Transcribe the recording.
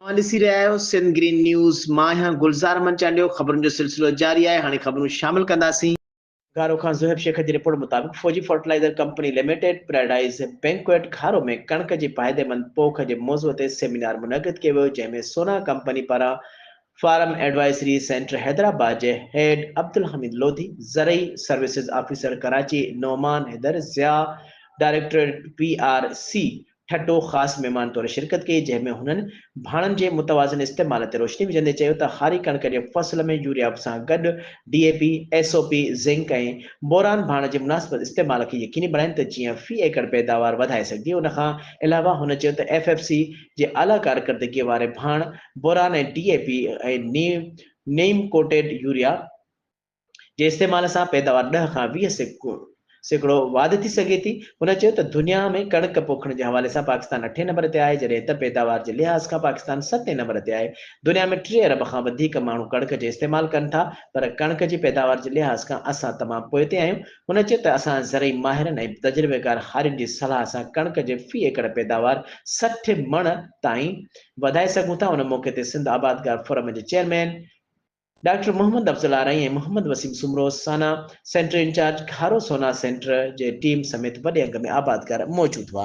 ॾिसी रहिया आहियो सिंध ग्रीन न्यूज़। मां आहियां गुलज़ार मंचांडियो। ख़बरुनि जो सिलसिलो जारी आहे। हाणे ख़बरूं शामिल कंदासीं। घारो खां ज़ुहैब शेख जी रिपोर्ट मुताबिक़ Fauji Fertilizer Company Limited Paradise Banquet Gharo में कणक जी फ़ाइदेमंद पोख जे मौज़ूअ ते सेमिनार मुनक़िद कयो वियो, जंहिं में सोना कंपनी पारां फार्म एडवाइज़री सेंटर हैदराबाद जे हेड अब्दुल हमीद लोधी, ज़रई services officer Karachi Noman Haider, Zia director PRC Thatta ख़ासि महिमान तौर शिरकत कई, जंहिंमें हुननि भाणनि जे मुतवाज़िन इस्तेमाल ते रोशनी विझंदे चयो त हारी कणक जे फ़सुल में यूरिया सां गॾु DAP, SOP, ज़िंक ऐं बोरान भाण जे मुनासिब इस्तेमाल खे यकीनी बणाइनि त जीअं फ़ी एकड़ पैदावार वधाए सघिजे। उन खां अलावा हुन चयो त FFC जे आला कारकर्दगीअ वारे भाण, बोरान ऐं DAP ऐं नीम कोटेड यूरिया जे इस्तेमाल सां पैदावार 10 खां 20 सैकड़ो वाधि थी सघे थी। हुन चयो त दुनिया में कणक पोखण जे हवाले सां पाकिस्तान 8 नंबर ते आहे, जॾहिं त पैदावार जे लिहाज़ खां पाकिस्तान 7 नंबर ते आहे। दुनिया में 3 अरब खां वधीक माण्हू कणक जो इस्तेमाल कनि था, पर कणक जी पैदावार जे लिहाज़ खां असां तमामु पोइ ते आहियूं। हुन चयो त असां ज़रई माहिरनि ऐं तजुर्बेकार हारियुनि जी सलाह सां कणक जे फ़ी एकड़ पैदावार 60 मण ताईं वधाए सघूं था। उन मौक़े ते सिंध आबादगार फोरम जे चेयरमैन डॉक्टर मोहम्मद अफजल आरई ऐं मोहम्मद वसीम सुमरो साना सेंटर इंचार्ज घारो सोना सेंटर जे टीम समेत वॾे अघ में आबादगार मौजूद हुआ।